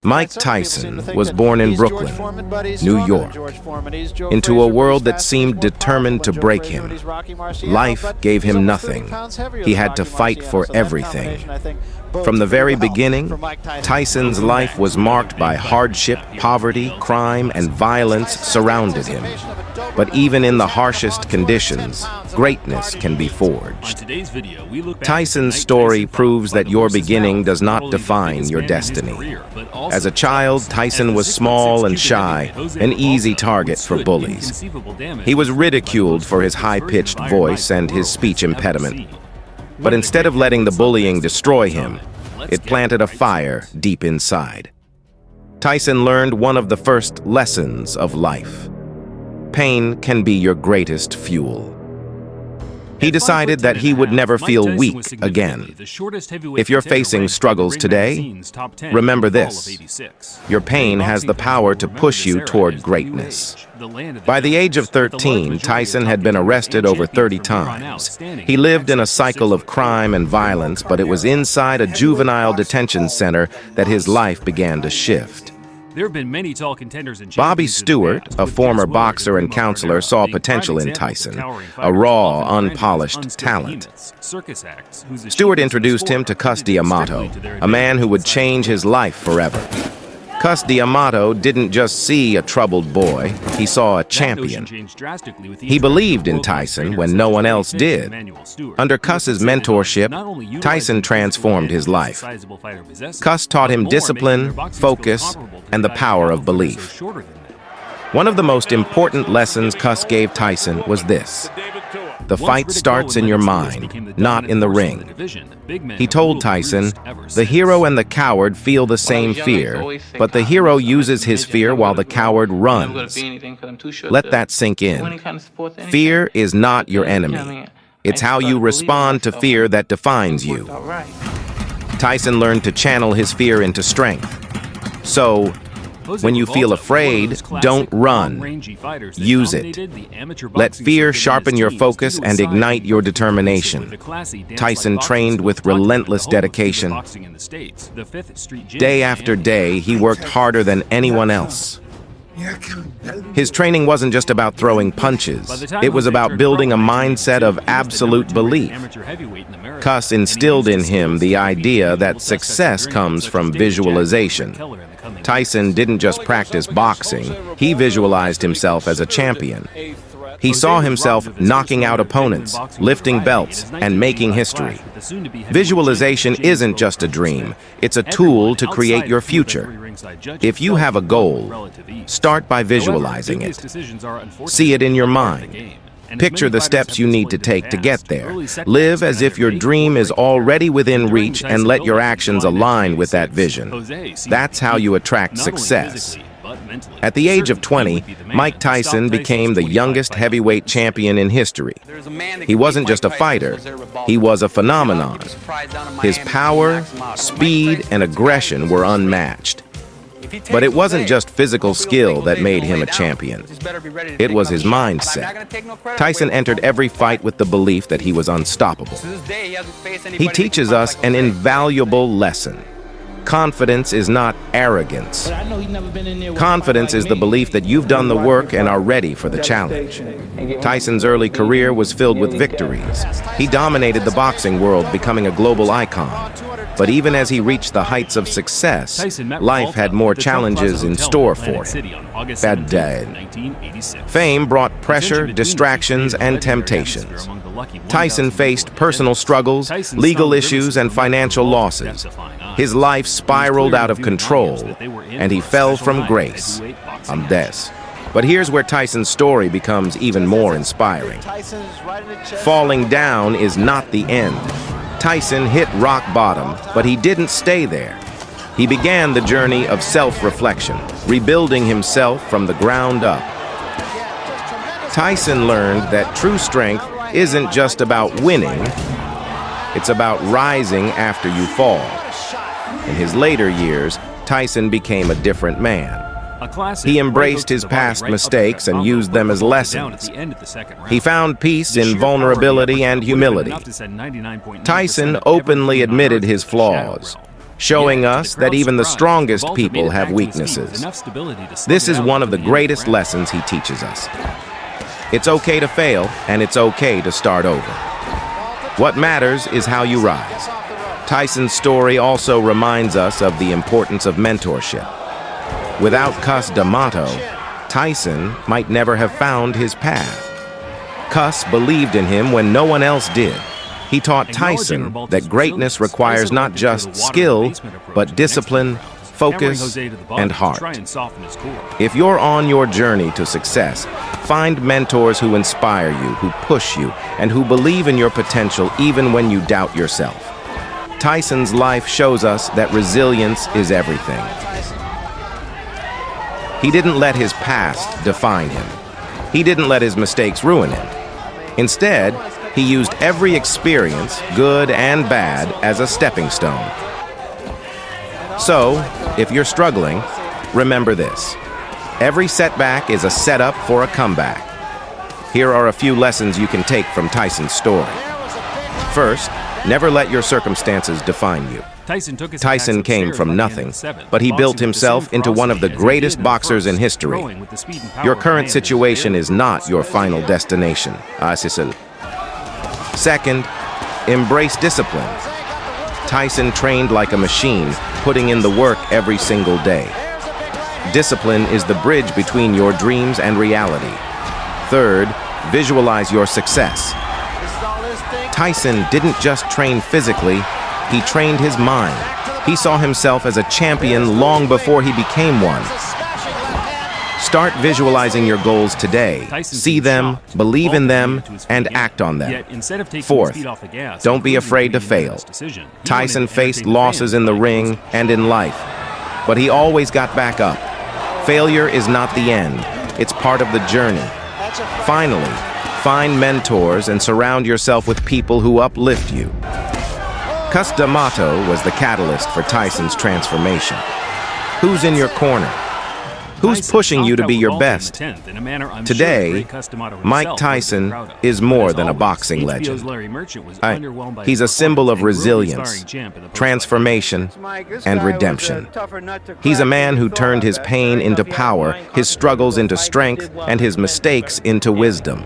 Mike Tyson was born in Brooklyn, New York, into a world that seemed determined to break him. Life gave him nothing. He had to fight for everything. From the very beginning, Tyson's life was marked by hardship, poverty, crime, and violence surrounded him. But even in the harshest conditions, greatness can be forged. Tyson's story proves that your beginning does not define your destiny. As a child, Tyson was small and shy, an easy target for bullies. He was ridiculed for his high-pitched voice and his speech impediment. But instead of letting the bullying destroy him, it planted a fire deep inside. Tyson learned one of the first lessons of life. Pain can be your greatest fuel. He decided that he would never feel weak again. If you're facing struggles today, remember this: your pain has the power to push you toward greatness. By the age of 13, Tyson had been arrested over 30 times. He lived in a cycle of crime and violence, but it was inside a juvenile detention center that his life began to shift. There have been many tall contenders in Bobby Stewart, a former boxer and counselor, saw potential in Tyson, a raw, unpolished talent. Stewart introduced him to Cus D'Amato, a man who would change his life forever. Cus D'Amato didn't just see a troubled boy, he saw a champion. He believed in Tyson when no one else did. Under Cus's mentorship, Tyson transformed his life. Cus taught him discipline, focus, and the power of belief. One of the most important lessons Cus gave Tyson was this: the fight starts in your mind, not in the ring. He told Tyson, the hero and the coward feel the same fear, but the hero uses his fear while the coward runs. Let that sink in. Fear is not your enemy. It's how you respond to fear that defines you. Tyson learned to channel his fear into strength. So, when you feel afraid, don't run. Use it. Let fear sharpen your focus and ignite your determination. Tyson trained with relentless dedication. Day after day, he worked harder than anyone else. His training wasn't just about throwing punches. It was about building a mindset of absolute belief. Cus instilled in him the idea that success comes from visualization. Tyson didn't just practice boxing, he visualized himself as a champion. He saw himself knocking out opponents, lifting belts, and making history. Visualization isn't just a dream, it's a tool to create your future. If you have a goal, start by visualizing it. See it in your mind. Picture the steps you need to take to get there. Live as if your dream is already within reach and let your actions align with that vision. That's how you attract success. At the age of 20, Mike Tyson became the youngest heavyweight champion in history. He wasn't just a fighter, he was a phenomenon. His power, speed, and aggression were unmatched. But it wasn't just physical skill that made him a champion. It was his mindset. Tyson entered every fight with the belief that he was unstoppable. He teaches us an invaluable lesson. Confidence is not arrogance. Confidence is the belief that you've done the work and are ready for the challenge. Tyson's early career was filled with victories. He dominated the boxing world, becoming a global icon. But even as he reached the heights of success, life had more challenges in store for him. Bad day. Fame brought pressure, distractions, and temptations. Tyson faced personal struggles, legal issues, and financial losses. His life spiraled out of control, and he fell from grace. I'm Des. But here's where Tyson's story becomes even more inspiring. Falling down is not the end. Tyson hit rock bottom, but he didn't stay there. He began the journey of self-reflection, rebuilding himself from the ground up. Tyson learned that true strength isn't just about winning, it's about rising after you fall. In his later years, Tyson became a different man. He embraced his past mistakes and used them as lessons. He found peace in vulnerability and humility. Tyson openly admitted his flaws. showing us that even the strongest people have weaknesses. This is one of the greatest lessons he teaches us. It's okay to fail, and it's okay to start over. What matters is how you rise. Tyson's story also reminds us of the importance of mentorship. Without Cus D'Amato, Tyson might never have found his path. Cus believed in him when no one else did. He taught Tyson that greatness requires not just skill, but discipline, focus, and heart. If you're on your journey to success, find mentors who inspire you, who push you, and who believe in your potential even when you doubt yourself. Tyson's life shows us that resilience is everything. He didn't let his past define him. He didn't let his mistakes ruin him. Instead, he used every experience, good and bad, as a stepping stone. So, if you're struggling, remember this. Every setback is a setup for a comeback. Here are a few lessons you can take from Tyson's story. First, never let your circumstances define you. Tyson came from nothing, but he built himself into one of the greatest boxers in history. Your current situation is not your final destination. Second, embrace discipline. Tyson trained like a machine, putting in the work every single day. Discipline is the bridge between your dreams and reality. Third, visualize your success. Tyson didn't just train physically, he trained his mind. He saw himself as a champion long before he became one. Start visualizing your goals today. See them, believe in them, and act on them. Fourth, don't be afraid to fail. Tyson faced losses in the ring and in life, but he always got back up. Failure is not the end. It's part of the journey. Finally, find mentors and surround yourself with people who uplift you. Cus D'Amato was the catalyst for Tyson's transformation. Who's in your corner? Who's pushing you to be your best? Today, Mike Tyson is more than a boxing legend. He's a symbol of resilience, transformation, and redemption. He's a man who turned his pain into power, his struggles into strength, and his mistakes into wisdom.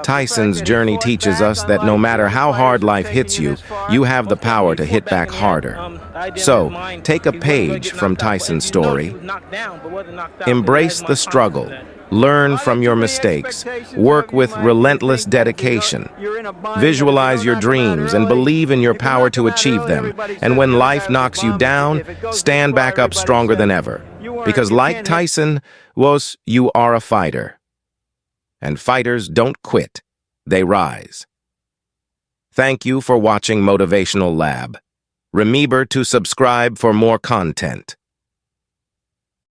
Tyson's journey teaches us that no matter how hard life hits you, you have the power to hit back harder. So, take a page from Tyson's story. Embrace the struggle. Learn from your mistakes. Work with relentless dedication. Visualize your dreams and believe in your power to achieve them. And when life knocks you down, stand back up stronger than ever. Because like Tyson you are a fighter. And fighters don't quit, they rise. Thank you for watching Motivational Lab. Remember to subscribe for more content.